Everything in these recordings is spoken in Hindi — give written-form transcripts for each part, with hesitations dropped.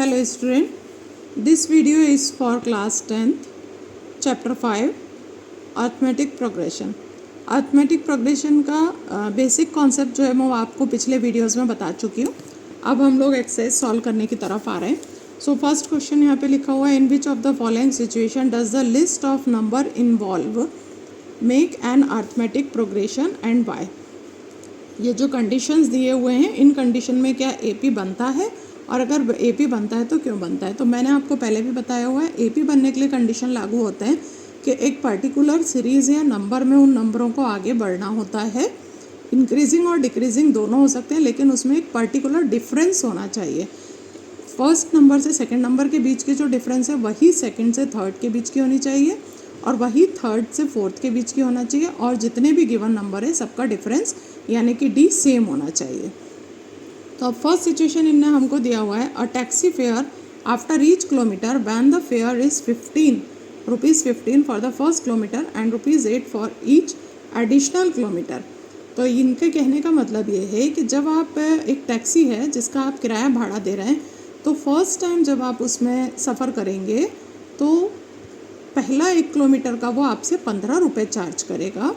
Hello student, this video is for class 10th, chapter 5, arithmetic progression. Arithmetic progression का बेसिक कॉन्सेप्ट जो है मैं आपको पिछले वीडियोस में बता चुकी हूँ. अब हम लोग एक्सरसाइज सॉल्व करने की तरफ आ रहे हैं. सो फर्स्ट क्वेश्चन यहाँ पे लिखा हुआ है, in which of the following situation does the list of number involve make an arithmetic progression and why. ये जो कंडीशंस दिए हुए हैं, इन कंडीशन में क्या एपी बनता है और अगर एपी बनता है तो क्यों बनता है. तो मैंने आपको पहले भी बताया हुआ है, एपी बनने के लिए कंडीशन लागू होते हैं कि एक पर्टिकुलर सीरीज़ या नंबर में उन नंबरों को आगे बढ़ना होता है. इंक्रीजिंग और डिक्रीजिंग दोनों हो सकते हैं, लेकिन उसमें एक पर्टिकुलर डिफरेंस होना चाहिए. फर्स्ट नंबर से सेकंड नंबर के बीच की जो डिफरेंस है वही सेकंड से थर्ड के बीच की होनी चाहिए और वही थर्ड से फोर्थ के बीच की होना चाहिए, और जितने भी गिवन नंबर है सबका डिफरेंस यानी कि डी सेम होना चाहिए. तो अब फर्स्ट सिचुएशन इनने हमको दिया हुआ है, a taxi fare after each kilometre when the fair is ₹15 for the first kilometre and ₹8 for each additional kilometre. तो इनके कहने का मतलब ये है कि जब आप एक टैक्सी है जिसका आप किराया भाड़ा दे रहे हैं, तो फर्स्ट टाइम जब आप उसमें सफ़र करेंगे तो पहला 1 किलोमीटर का वो आपसे ₹15 चार्ज करेगा,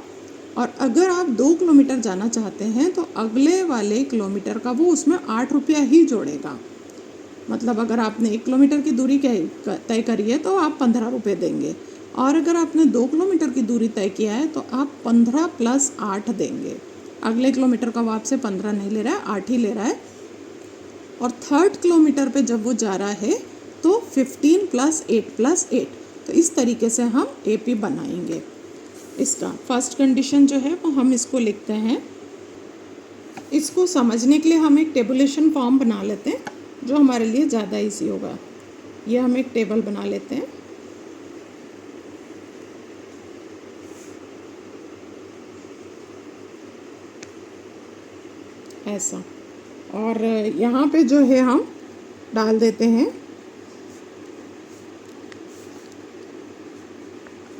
और अगर आप 2 किलोमीटर जाना चाहते हैं तो अगले वाले किलोमीटर का वो उसमें ₹8 ही जोड़ेगा. मतलब अगर आपने 1 किलोमीटर की दूरी तय करी है तो आप ₹15 देंगे, और अगर आपने 2 किलोमीटर की दूरी तय किया है तो आप 15 + 8 देंगे. अगले किलोमीटर का वो आपसे 15 नहीं ले रहा है, 8 ही ले रहा है. और थर्ड किलोमीटर पे जब वो जा रहा है तो 15 + 8 + 8. तो इस तरीके से हम एपी बनाएंगे. इसका फर्स्ट कंडीशन जो है वो हम इसको लिखते हैं. इसको समझने के लिए हम एक टेबुलेशन फॉर्म बना लेते हैं जो हमारे लिए ज़्यादा इजी होगा. ये हम एक टेबल बना लेते हैं. ऐसा, और यहाँ पे जो है हम डाल देते हैं,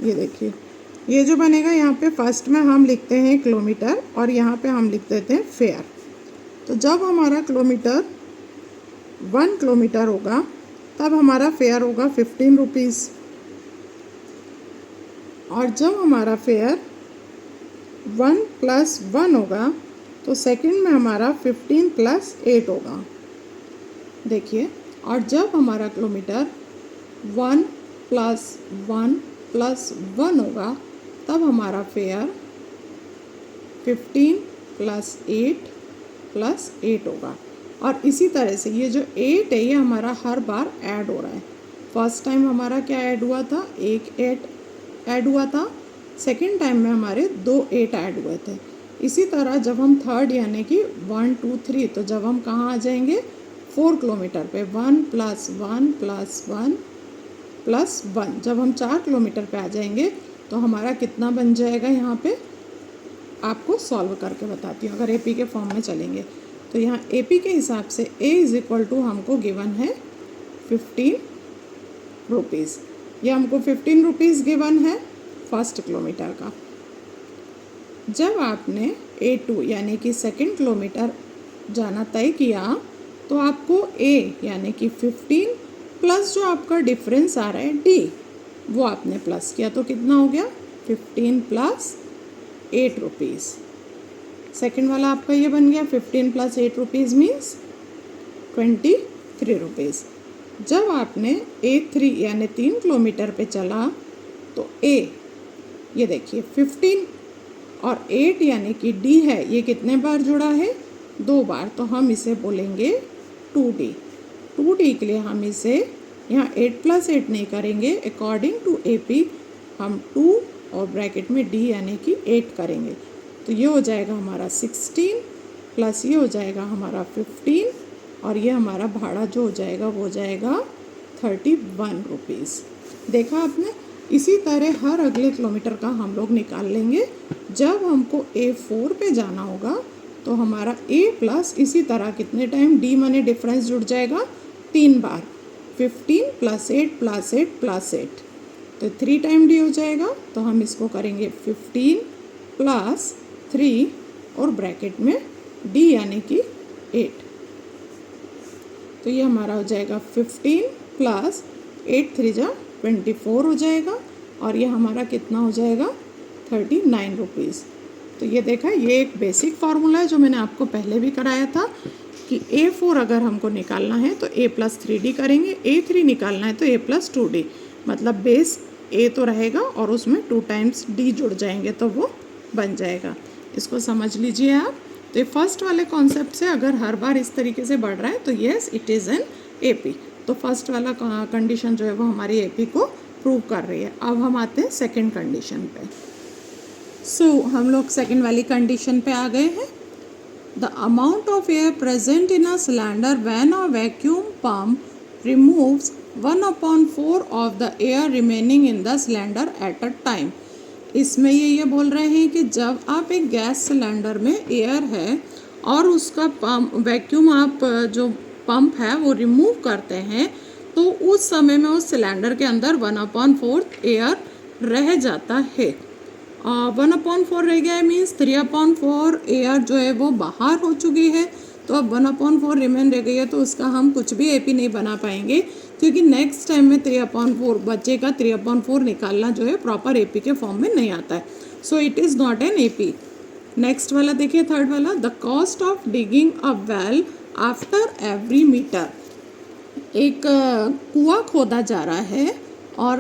ये देखिए ये जो बनेगा यहाँ पे फर्स्ट में हम लिखते हैं किलोमीटर और यहाँ पे हम लिख देते हैं फेयर. तो जब हमारा किलोमीटर 1 किलोमीटर होगा तब हमारा फेयर होगा ₹15, और जब हमारा फेयर 1 + 1 होगा तो सेकंड में हमारा 15 + 8 होगा. देखिए, और जब हमारा किलोमीटर 1 + 1 + 1 होगा तब हमारा फेयर 15 + 8 + 8 होगा. और इसी तरह से ये जो 8 है ये हमारा हर बार ऐड हो रहा है. फर्स्ट टाइम हमारा क्या ऐड हुआ था, 1 8 ऐड हुआ था. सेकंड टाइम में हमारे 2 8 ऐड हुए थे. इसी तरह जब हम थर्ड यानी कि 1 2 3, तो जब हम कहाँ आ जाएंगे 4 किलोमीटर पे 1 + 1 + 1 + 1. जब हम 4 किलोमीटर पे आ जाएंगे तो हमारा कितना बन जाएगा, यहाँ पे आपको सॉल्व करके बताती हूँ. अगर एपी के फॉर्म में चलेंगे तो यहाँ एपी के हिसाब से ए = हमको गिवन है ₹15. ये हमको ₹15 गिवन है फर्स्ट किलोमीटर का. जब आपने A2 यानी कि सेकंड किलोमीटर जाना तय किया तो आपको ए यानी कि 15 प्लस जो आपका डिफरेंस आ रहा है डी, वो आपने प्लस किया तो कितना हो गया 15 + ₹8. सेकंड वाला आपका ये बन गया 15 + ₹8 मीन्स ₹23. जब आपने A3 यानी 3 किलोमीटर पे चला तो ए, ये देखिए 15 और 8 यानी कि डी है, ये कितने बार जुड़ा है, 2 बार. तो हम इसे बोलेंगे 2D. 2D के लिए हम इसे यहाँ 8 + 8 नहीं करेंगे, अकॉर्डिंग टू एपी हम 2 और ब्रैकेट में डी यानी कि 8 करेंगे. तो ये हो जाएगा हमारा 16 प्लस ये हो जाएगा हमारा 15, और ये हमारा भाड़ा जो हो जाएगा वो हो जाएगा ₹31. देखा आपने. इसी तरह हर अगले किलोमीटर का हम लोग निकाल लेंगे. जब हमको A4 पे जाना होगा तो हमारा A प्लस इसी तरह कितने टाइम डी माने डिफरेंस जुड़ जाएगा 3 बार, 15 + 8 + 8 + 8, तो 3 टाइम डी हो जाएगा. तो हम इसको करेंगे 15 + 3 और ब्रैकेट में डी यानी कि 8. तो ये हमारा हो जाएगा 15 प्लस 8 3 जा 24 हो जाएगा, और ये हमारा कितना हो जाएगा 39 रुपीज़। तो ये देखा, ये एक बेसिक फार्मूला है जो मैंने आपको पहले भी कराया था कि A4 अगर हमको निकालना है तो A+3D करेंगे, A3 निकालना है तो A+2D, मतलब बेस A तो रहेगा और उसमें 2 टाइम्स D जुड़ जाएंगे तो वो बन जाएगा। इसको समझ लीजिए आप। तो ये फर्स्ट वाले कॉन्सेप्ट से अगर हर बार इस तरीके से बढ़ रहा है तो yes it is an AP। तो फर्स्ट वाला कंडीशन जो है वो हमारी AP को प्रूव कर रही है। अब हम आते हैं सेकेंड कंडीशन पे। सो हम लोग सेकेंड वाली कंडीशन पे आ गए हैं। The amount of air present in a cylinder when a vacuum pump removes 1/4 of the air remaining in the cylinder at a time। इसमें ये बोल रहे हैं कि जब आप एक गैस सिलेंडर में एयर है और उसका पंप वैक्यूम आप जो पंप है वो रिमूव करते हैं तो उस समय में उस सिलेंडर के अंदर 1/4 एयर रह जाता है। 1/4 रह गया है मीन्स 3/4 एयर जो है वो बाहर हो चुकी है, तो अब 1/4 रिमेन रह गई है, तो उसका हम कुछ भी AP नहीं बना पाएंगे क्योंकि नेक्स्ट टाइम में 3/4 बचेगा। 3/4 निकालना जो है प्रॉपर AP के फॉर्म में नहीं आता है, so it is not an AP। Next वाला देखिए, थर्ड वाला, the cost of digging a well after every metre. एक कुआं खोदा जा रहा है और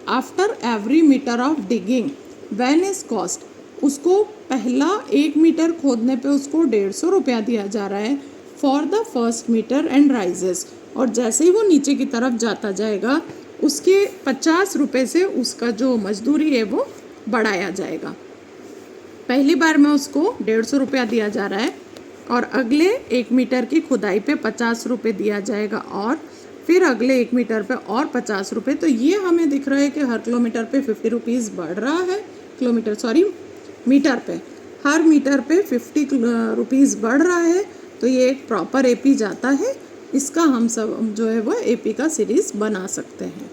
after every metre of digging when is cost, उसको पहला 1 मीटर खोदने पे उसको 150 रुपया दिया जा रहा है for the first metre and rises, और जैसे ही वो नीचे की तरफ जाता जाएगा उसके 50 रुपये से उसका जो मजदूरी है वो बढ़ाया जाएगा। पहली बार में उसको 150 रुपया दिया जा रहा है और अगले 1 मीटर की खुदाई पे 50 रुपये दिया जाएगा और फिर अगले 1 मीटर पे और 50 रुपये। तो ये हमें दिख रहा है कि हर किलोमीटर पे 50 रुपीज़ बढ़ रहा है, मीटर पे हर मीटर पे 50 रुपीज़ बढ़ रहा है। तो ये एक प्रॉपर AP जाता है, इसका हम सब जो है वो AP का सीरीज़ बना सकते हैं।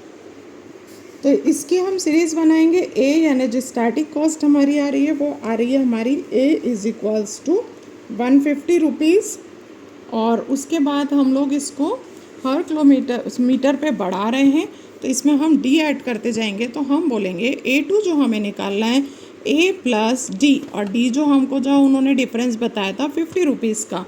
तो इसकी हम सीरीज़ बनाएंगे। A यानी जो स्टैटिक कॉस्ट हमारी आ रही है वो आ रही है हमारी A = 150 रुपीज़, और उसके बाद हम लोग इसको हर मीटर पे बढ़ा रहे हैं, तो इसमें हम D ऐड करते जाएंगे। तो हम बोलेंगे A2 जो हमें निकालना है A+D, और D जो हमको जो उन्होंने डिफरेंस बताया था 50 रुपीज़ का,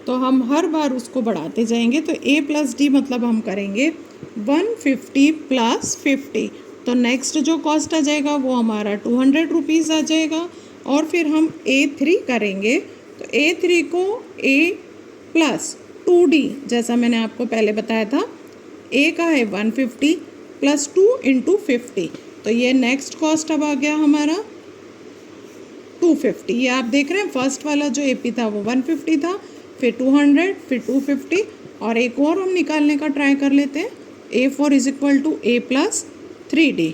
तो हम हर बार उसको बढ़ाते जाएंगे। तो A+D मतलब हम करेंगे 150 + 50, तो नेक्स्ट जो कॉस्ट आ जाएगा वो हमारा 200 रुपीज़ आ जाएगा। और फिर हम A3 करेंगे, तो A3 को A+2D जैसा मैंने आपको पहले बताया था, A का है 150 + 2 × 50, तो ये नेक्स्ट कॉस्ट अब आ गया हमारा 250। ये आप देख रहे हैं फर्स्ट वाला जो AP था वो 150 था, फिर 200, फिर 250, और एक और हम निकालने का ट्राई कर लेते हैं। A4 = A+3D,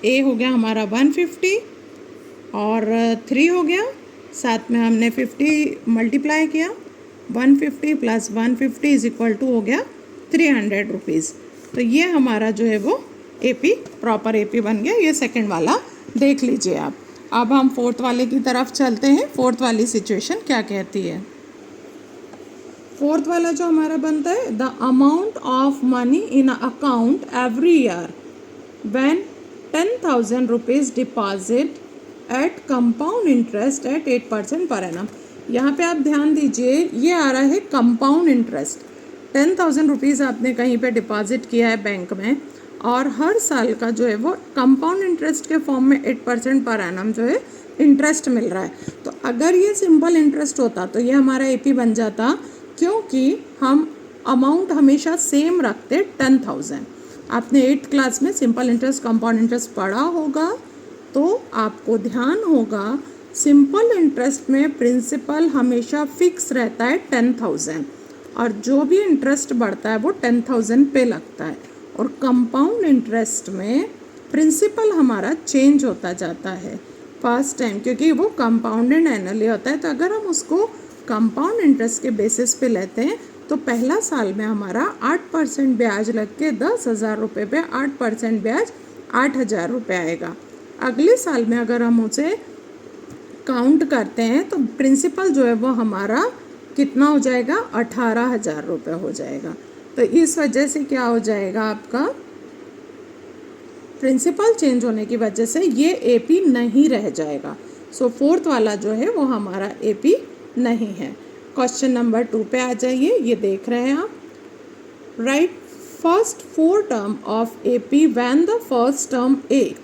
A हो गया हमारा 150 और 3 हो गया, साथ में हमने 50 मल्टीप्लाई किया, 150 + 150 = हो गया 300 रुपीज़। तो ये हमारा जो है वो AP प्रॉपर AP बन गया। ये सेकंड वाला देख लीजिए आप। अब हम फोर्थ वाले की तरफ चलते हैं। फोर्थ वाली सिचुएशन क्या कहती है। फोर्थ वाला जो हमारा बनता है, the amount of money in account every year when 10,000 rupees deposit eight compound interest eight 8% per annum. यहाँ पे आप ध्यान दीजिए, ये आ रहा है कंपाउंड इंटरेस्ट। 10,000 रुपीज़ आपने कहीं पे डिपॉजिट किया है बैंक में, और हर साल का जो है वो कंपाउंड इंटरेस्ट के फॉर्म में 8% पर एनम जो है इंटरेस्ट मिल रहा है। तो अगर ये सिंपल इंटरेस्ट होता तो ये हमारा AP बन जाता, क्योंकि हम अमाउंट हमेशा सेम रखते 10,000। आपने 8th क्लास में सिंपल इंटरेस्ट कंपाउंड इंटरेस्ट पढ़ा होगा, तो आपको ध्यान होगा सिंपल इंटरेस्ट में प्रिंसिपल हमेशा फिक्स रहता है 10,000, और जो भी इंटरेस्ट बढ़ता है वो 10,000 पे लगता है। और कंपाउंड इंटरेस्ट में प्रिंसिपल हमारा चेंज होता जाता है फर्स्ट टाइम, क्योंकि वो कंपाउंडेड एनुअली होता है। तो अगर हम उसको कंपाउंड इंटरेस्ट के बेसिस पे लेते हैं तो पहला साल में हमारा 8% ब्याज लग के 10,000 रुपये पे 8% ब्याज 8,000 रुपये आएगा। अगले साल में अगर हम उसे काउंट करते हैं तो प्रिंसिपल जो है वो हमारा कितना हो जाएगा, 18,000 रुपये हो जाएगा। तो इस वजह से क्या हो जाएगा, आपका प्रिंसिपल चेंज होने की वजह से ये एपी नहीं रह जाएगा। सो फोर्थ वाला जो है वो हमारा एपी नहीं है। क्वेश्चन नंबर 2 पे आ जाइए, ये देख रहे हैं आप। Write first 4 term of AP when the first term a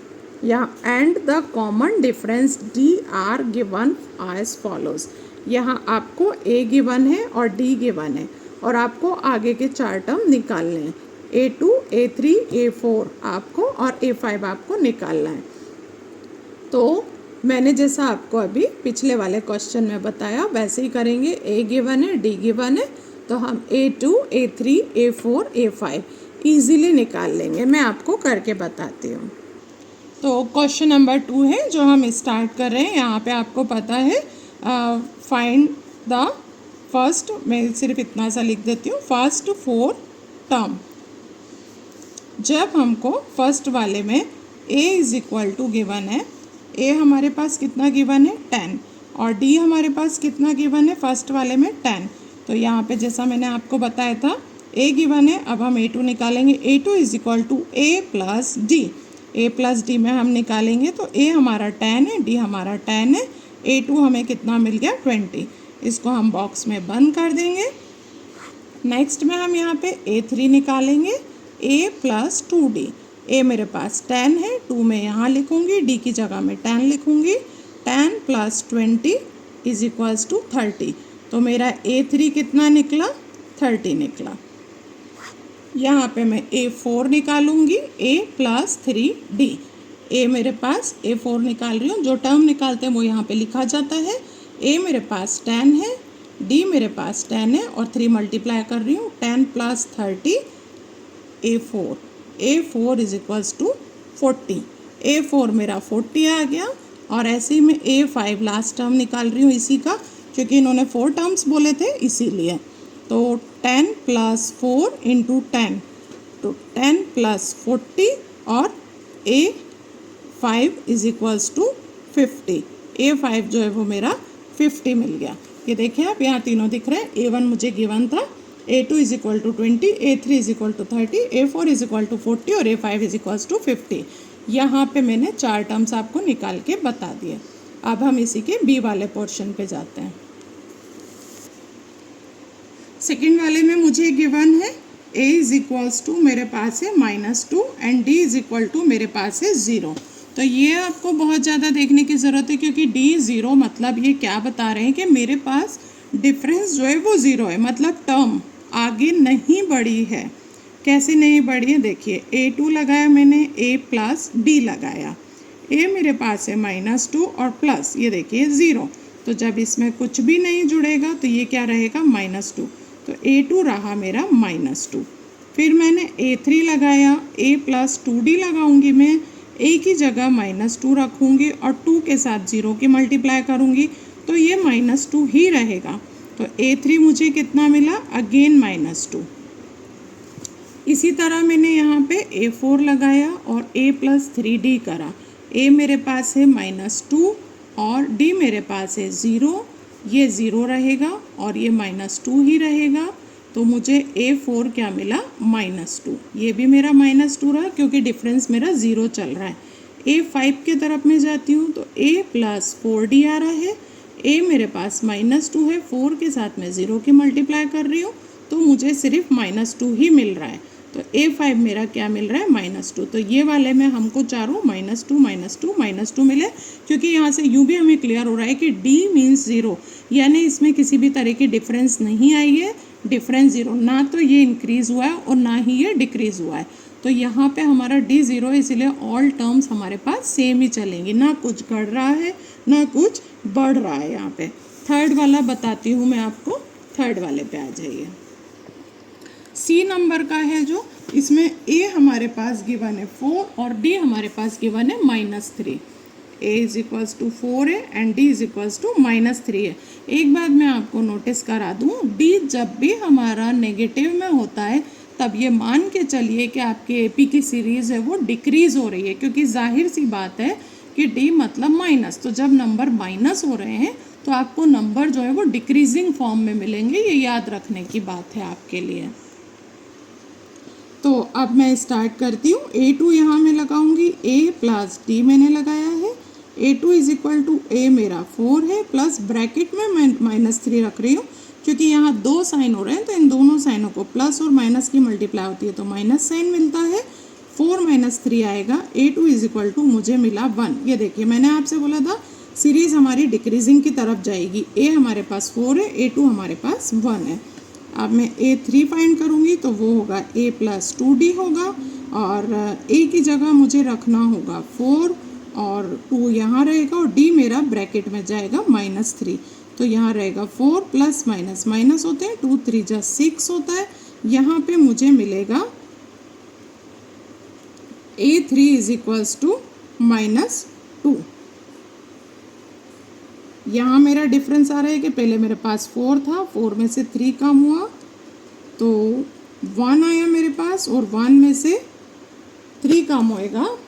या and the common difference d are given as follows. यहाँ आपको ए गिवन है और डी गिवन है और आपको आगे के 4 टर्म निकालने हैं, A2, A3, A4 आपको और A5 आपको निकालना है। तो मैंने जैसा आपको अभी पिछले वाले क्वेश्चन में बताया वैसे ही करेंगे। A गिवन है, D गिवन है, तो हम A2, A3, A4, A5 easily निकाल लेंगे। मैं आपको करके बताती हूँ। तो क्वेश्चन नंबर 2 है जो हम स्टार्ट कर रहे हैं। यहाँ पे आपको पता है फाइंड द फर्स्ट, मैं सिर्फ इतना सा लिख देती हूँ, फर्स्ट 4 टर्म। जब हमको फर्स्ट वाले में a is equal to given है, a हमारे पास कितना गिवन है 10 और d हमारे पास कितना गिवन है फर्स्ट वाले में 10। तो यहाँ पे जैसा मैंने आपको बताया था a गिवन है, अब हम a2 निकालेंगे। a2 is equal to a plus d, a plus d में हम निकालेंगे तो a हमारा 10 है, d हमारा 10 है, a2 हमें कितना मिल गया 20। इसको हम बॉक्स में बंद कर देंगे। नेक्स्ट में हम यहाँ पे a3 निकालेंगे, a प्लस 2d। a मेरे पास 10 है, 2 मैं यहाँ लिखूँगी, d की जगह में 10 लिखूँगी। 10 प्लस 20 इज इक्वल्स टू 30। तो मेरा a3 कितना निकला, 30 निकला। यहाँ पे मैं a4 निकालूँगी, a plus 3d। a मेरे पास a4 निकाल रही हूँ, जो टर्म निकालते हैं वो यहाँ पे लिखा जाता है। a मेरे पास 10 है, d मेरे पास 10 है और 3 मल्टीप्लाई कर रही हूँ, 10 plus 30 A4, A4 is equals to 40। A4 मेरा 40 आ गया और ऐसे ही मैं A5 लास्ट टर्म निकाल रही हूँ इसी का, क्योंकि इन्होंने 4 टर्म्स बोले थे इसीलिए। तो 10 प्लस 4 इंटू 10, तो 10 प्लस 40 और A5 is equals to 50। A5 जो है वो मेरा 50 मिल गया। ये देखिए आप, यहाँ तीनों दिख रहे हैं। A1 मुझे गिवन था, A2 is equal to 20, A3 is equal to 30, A4 is equal to 40 और A5 इज इक्वल्स टू 50। यहाँ पे मैंने 4 टर्म्स आपको निकाल के बता दिए। अब हम इसी के बी वाले पोर्शन पे जाते हैं। सेकेंड वाले में मुझे गिवन है a इज इक्वल्स टू मेरे पास है -2 and d is equal to मेरे पास है 0। तो ये आपको बहुत ज़्यादा देखने की ज़रूरत है, क्योंकि d 0 मतलब ये क्या बता रहे हैं कि मेरे पास डिफरेंस जो है वो 0 है, मतलब टर्म आगे नहीं बढ़ी है। कैसे नहीं बढ़ी है, देखिए A2 लगाया मैंने, A प्लस D लगाया, A मेरे पास है -2 और प्लस ये देखिए 0। तो जब इसमें कुछ भी नहीं जुड़ेगा तो ये क्या रहेगा -2, तो A2 रहा मेरा -2। फिर मैंने A3 लगाया, A प्लस 2D लगाऊंगी मैं, A की जगह -2 रखूँगी और 2 के साथ 0 की मल्टीप्लाई करूँगी तो ये -2 ही रहेगा। तो A3 मुझे कितना मिला, अगेन -2। इसी तरह मैंने यहाँ पे A4 लगाया और A प्लस 3D करा। A मेरे पास है -2 और D मेरे पास है 0, ये 0 रहेगा और ये -2 ही रहेगा। तो मुझे A4 क्या मिला, -2। ये भी मेरा -2 रहा क्योंकि डिफरेंस मेरा 0 चल रहा है। A5 की तरफ में जाती हूँ तो A प्लस 4D आ रहा है, A मेरे पास -2 है, 4 के साथ मैं 0 की मल्टीप्लाई कर रही हूँ तो मुझे सिर्फ -2 ही मिल रहा है। तो A5 मेरा क्या मिल रहा है, -2। तो ये वाले में हमको चारों -2 -2 मिले, क्योंकि यहाँ से यूँ भी हमें क्लियर हो रहा है कि D मीन्स 0, यानी इसमें किसी भी तरह की डिफरेंस नहीं आई है। डिफरेंस 0, ना तो ये इंक्रीज़ हुआ है और ना ही ये डिक्रीज़ हुआ है। तो यहाँ पे हमारा D 0 है, इसीलिए ऑल टर्म्स हमारे पास सेम ही चलेंगी, ना कुछ घट रहा है ना कुछ बढ़ रहा है। यहाँ पे थर्ड वाला बताती हूँ मैं आपको, थर्ड वाले पे आ जाइए। सी नंबर का है जो, इसमें A हमारे पास गिवन है 4 और D हमारे पास गिवन है -3। A इज इक्वल्स टू 4 है and D is equals to -3 है। एक बात मैं आपको नोटिस करा दूँ, D जब भी हमारा नेगेटिव में होता है तब ये मान के चलिए कि आपके AP की सीरीज़ है वो डिक्रीज़ हो रही है, क्योंकि जाहिर सी बात है कि D मतलब माइनस, तो जब नंबर माइनस हो रहे हैं तो तो आपको नंबर जो है वो डिक्रीजिंग फॉर्म में मिलेंगे। ये याद रखने की बात है आपके लिए। तो अब मैं स्टार्ट करती हूँ। A2 यहाँ मैं लगाऊंगी, A प्लस D मैंने लगाया है। A2 is equal to A मेरा 4 है, प्लस ब्रैकेट में मैं -3 रख रही हूँ क्योंकि यहाँ दो साइन हो रहे हैं, तो इन दोनों साइनों को प्लस और माइनस की मल्टीप्लाई होती है तो माइनस साइन मिलता है। 4 - 3 आएगा। A2 इज इक्वल टू मुझे मिला 1। ये देखिए मैंने आपसे बोला था सीरीज हमारी डिक्रीजिंग की तरफ जाएगी। A हमारे पास 4 है, A2 हमारे पास 1 है। अब मैं A3 फाइंड करूँगी तो वो होगा A प्लस 2D होगा, और A की जगह मुझे रखना होगा 4 और 2 यहाँ रहेगा, और D मेरा ब्रैकेट में जाएगा -3, तो यहाँ रहेगा 4 प्लस माइनस माइनस होते हैं, 2 3 जा 6 होता है। यहाँ पे मुझे मिलेगा A3 इज इक्वल्स टू -2। यहाँ मेरा डिफरेंस आ रहा है कि पहले मेरे पास 4 था, 4 में से 3 कम हुआ तो 1 आया मेरे पास, और 1 में से 3 कम होएगा।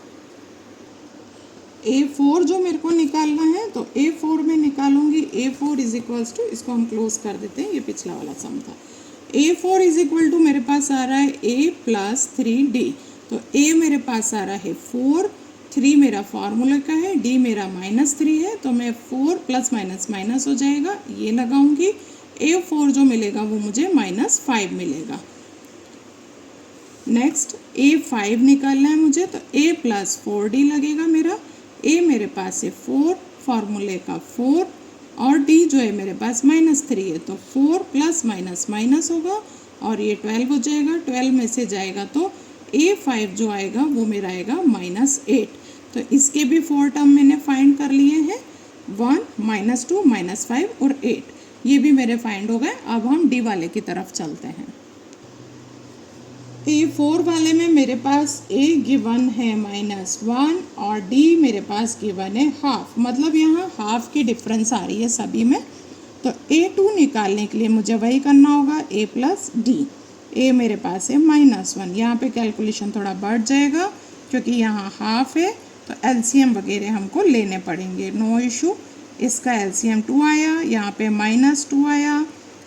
A4 जो मेरे को निकालना है तो A4 में निकालूंगी। A4 इज इक्वल्स टू, इसको हम क्लोज कर देते हैं, ये पिछला वाला सम था। A4 इज इक्वल टू मेरे पास आ रहा है A प्लस 3D, तो A मेरे पास आ रहा है 4, 3 मेरा फार्मूला का है, D मेरा -3 है, तो मैं 4 प्लस माइनस माइनस हो जाएगा, ये लगाऊंगी। A4 जो मिलेगा वो मुझे -5 मिलेगा। नेक्स्ट A5 निकालना है मुझे, तो A प्लस 4D लगेगा मेरा। A मेरे पास है 4, फार्मूले का 4, और D जो है मेरे पास -3 है, तो 4 प्लस माइनस माइनस होगा और ये 12 हो जाएगा। 12 में से जाएगा तो A5 जो आएगा वो मेरा आएगा -8। तो इसके भी 4 टर्म मैंने फाइंड कर लिए हैं, 1 -2 -5 और 8, ये भी मेरे फाइंड हो गए। अब हम D वाले की तरफ चलते हैं। A4 वाले में मेरे पास A गिवन है -1 और D मेरे पास गिवन है हाफ, मतलब यहाँ हाफ की डिफरेंस आ रही है सभी में। तो A2 निकालने के लिए मुझे वही करना होगा, A प्लस D। A मेरे पास है -1, यहाँ पे कैलकुलेशन थोड़ा बढ़ जाएगा क्योंकि यहाँ हाफ है, तो LCM वगैरह हमको लेने पड़ेंगे, नो इशू। इसका LCM 2 आया, यहाँ पे -2 आया,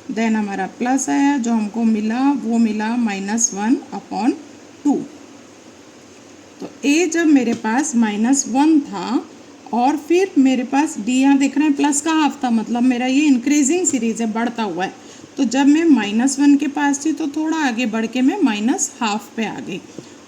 देन हमारा प्लस आया, जो हमको मिला वो मिला -1/2। तो A जब मेरे पास -1 था और फिर मेरे पास D यहाँ देख रहे हैं प्लस का हाफ था, मतलब मेरा ये इंक्रीजिंग सीरीज है, बढ़ता हुआ है। तो जब मैं -1 के पास थी तो थोड़ा आगे बढ़ के मैं -1/2 पे आ गई,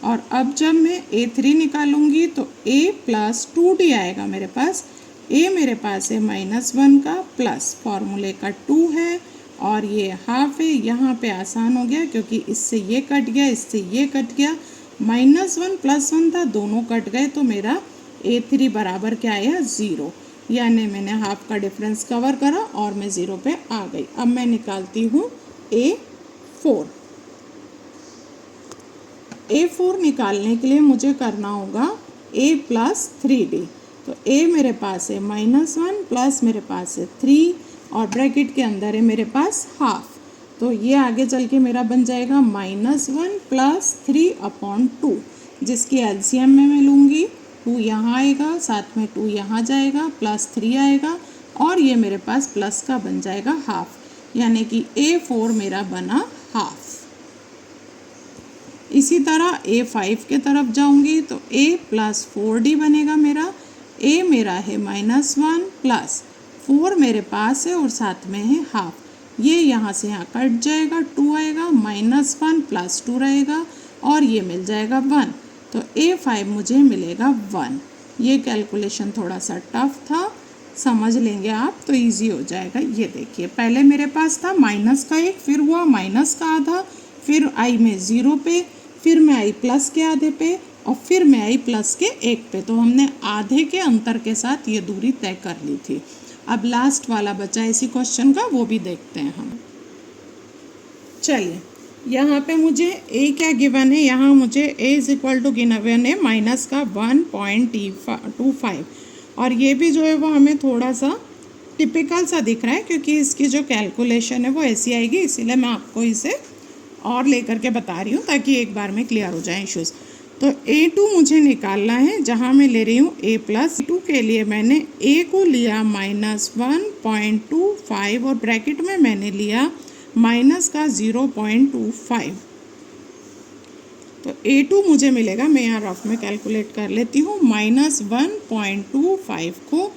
और अब जब मैं A3 निकालूंगी तो A प्लस 2D आएगा मेरे पास। A मेरे पास है -1 का, प्लस फार्मूले का 2 है, और ये हाफ है। यहाँ पे आसान हो गया क्योंकि इससे ये कट गया, इससे ये कट गया, -1 + 1 था, दोनों कट गए, तो मेरा A3 बराबर क्या आया, 0। यानी मैंने हाफ का डिफरेंस कवर करा और मैं 0 पे आ गई। अब मैं निकालती हूँ A4। A4 निकालने के लिए मुझे करना होगा A प्लस 3D। तो A मेरे पास है -1 प्लस मेरे पास है 3, और ब्रैकेट के अंदर है मेरे पास हाफ, तो ये आगे चल के मेरा बन जाएगा -1 प्लस 3/2, जिसकी LCM में मैं लूँगी। 2 यहाँ आएगा, साथ में 2 यहाँ जाएगा, प्लस 3 आएगा, और ये मेरे पास प्लस का बन जाएगा हाफ, यानी कि A4 मेरा बना हाफ। इसी तरह A5 के तरफ जाऊंगी तो A प्लस 4D बनेगा मेरा। A मेरा है -1 प्लस 4 मेरे पास है और साथ में है हाफ, ये यहाँ से यहाँ कट जाएगा, 2 आएगा, -1 प्लस 2 रहेगा, और ये मिल जाएगा 1, तो A5 मुझे मिलेगा 1। ये कैलकुलेशन थोड़ा सा टफ था, समझ लेंगे आप तो इजी हो जाएगा। ये देखिए पहले मेरे पास था -1, फिर हुआ माइनस का आधा, फिर आई में 0 पे, फिर मैं आई प्लस के आधे पे, और फिर मैं आई प्लस के 1 पे, तो हमने आधे के अंतर के साथ ये दूरी तय कर ली थी। अब लास्ट वाला बचा इसी क्वेश्चन का, वो भी देखते हैं हम। चलिए यहाँ पे मुझे A क्या गिवन है, यहाँ मुझे A is equal to given है -1.25, और ये भी जो है वो हमें थोड़ा सा टिपिकल सा दिख रहा है क्योंकि इसकी जो कैलकुलेशन है वो ऐसी आएगी, इसीलिए मैं आपको इसे और लेकर के बता रही हूँ ताकि एक बार में क्लियर हो जाए इश्यूज़। तो A2 मुझे निकालना है, जहाँ मैं ले रही हूँ A+2 के लिए मैंने A को लिया -1.25 और ब्रैकेट में मैंने लिया माइनस का 0.25। तो A2 मुझे मिलेगा, मैं यहाँ रफ में कैलकुलेट कर लेती हूँ, -1.25 को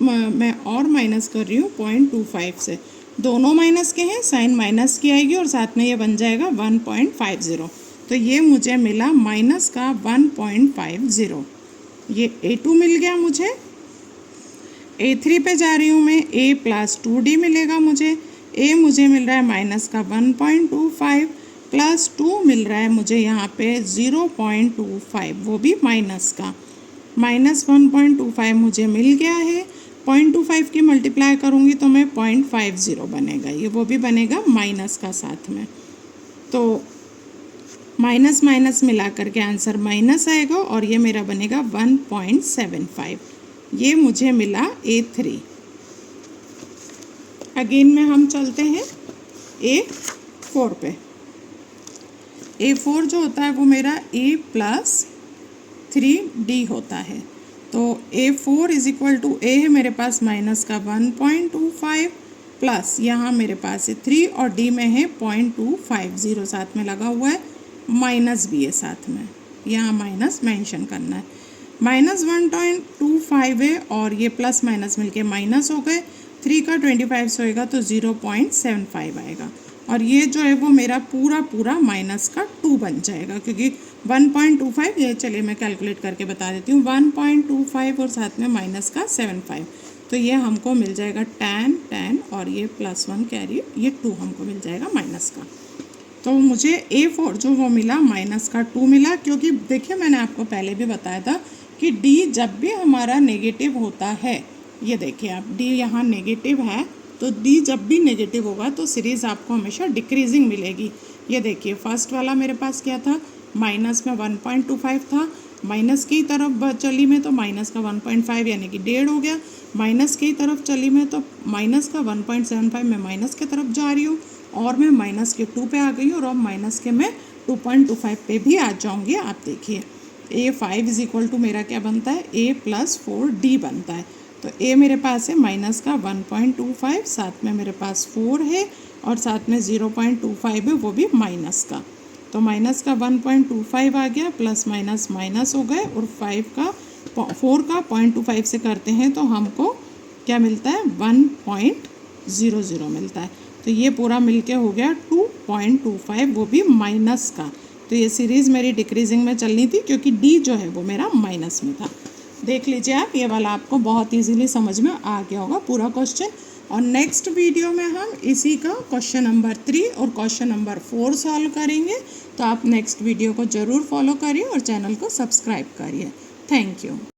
मैं और माइनस कर रही हूँ 0.25 से, दोनों माइनस के हैं, साइन माइनस की आएगी और साथ में ये बन जाएगा 1.50। तो ये मुझे मिला माइनस का 1.50। ये A2 मिल गया मुझे। A3 पे जा रही हूँ मैं, A+2D मिलेगा मुझे। A मुझे मिल रहा है माइनस का 1.25 प्लस 2 मिल रहा है मुझे यहाँ पे 0.25, वो भी माइनस का। -1.25 मुझे मिल गया है, 0.25 की मल्टीप्लाई करूँगी तो मैं 0.50 बनेगा, ये वो भी बनेगा माइनस का साथ में। तो माइनस माइनस मिला करके आंसर माइनस आएगा और ये मेरा बनेगा 1.75। ये मुझे मिला A3। अगेन में हम चलते हैं A4 पे। A4 जो होता है वो मेरा A+3D होता है। तो A4 = A है मेरे पास माइनस का 1.25 प्लस यहाँ मेरे पास है 3 और D में है 0.250 साथ में लगा हुआ है, माइनस भी है साथ में, यहाँ माइनस मेंशन करना है। -1.25 है और ये प्लस माइनस मिलके माइनस हो गए, 3 का 25 से होएगा तो 0.75 आएगा और ये जो है वो मेरा पूरा माइनस का 2 बन जाएगा, क्योंकि 1.25 ये चलिए मैं कैलकुलेट करके बता देती हूँ, 1.25 और साथ में माइनस का 75, तो ये हमको मिल जाएगा tan और ये +1 कैरी, ये 2 हमको मिल जाएगा माइनस का। तो मुझे A4 जो वो मिला माइनस का 2 मिला, क्योंकि देखिए मैंने आपको पहले भी बताया था कि D जब भी हमारा नेगेटिव होता है, ये देखिए आप D यहाँ नेगेटिव है, तो D जब भी नेगेटिव होगा तो सीरीज़ आपको हमेशा डिक्रीजिंग मिलेगी। ये देखिए फर्स्ट वाला मेरे पास क्या था, माइनस में 1.25 था, माइनस की तरफ चली में तो माइनस का 1.5 यानी कि 1.5 हो गया, माइनस की तरफ चली में तो माइनस का 1.75 में माइनस की तरफ जा रही हूँ और मैं माइनस के 2 पे आ गई हूँ और अब माइनस के मैं 2.25 पे भी आ जाऊँगी। आप देखिए A5 = मेरा क्या बनता है, A+4D बनता है। तो A मेरे पास है माइनस का 1.25, साथ में मेरे पास 4 है और साथ में 0.25 है, वो भी माइनस का। तो माइनस का 1.25 आ गया, प्लस माइनस माइनस हो गए और 4 का 0.25 से करते हैं तो हमको क्या मिलता है, 1.00 मिलता है। तो ये पूरा मिलके हो गया 2.25, वो भी माइनस का। तो ये सीरीज़ मेरी डिक्रीजिंग में चलनी थी क्योंकि D जो है वो मेरा माइनस में था। देख लीजिए आप, ये वाला आपको बहुत इजीली समझ में आ गया होगा पूरा क्वेश्चन। और नेक्स्ट वीडियो में हम इसी का क्वेश्चन नंबर 3 और क्वेश्चन नंबर 4 सॉल्व करेंगे। तो आप नेक्स्ट वीडियो को ज़रूर फॉलो करिए और चैनल को सब्सक्राइब करिए। Thank you.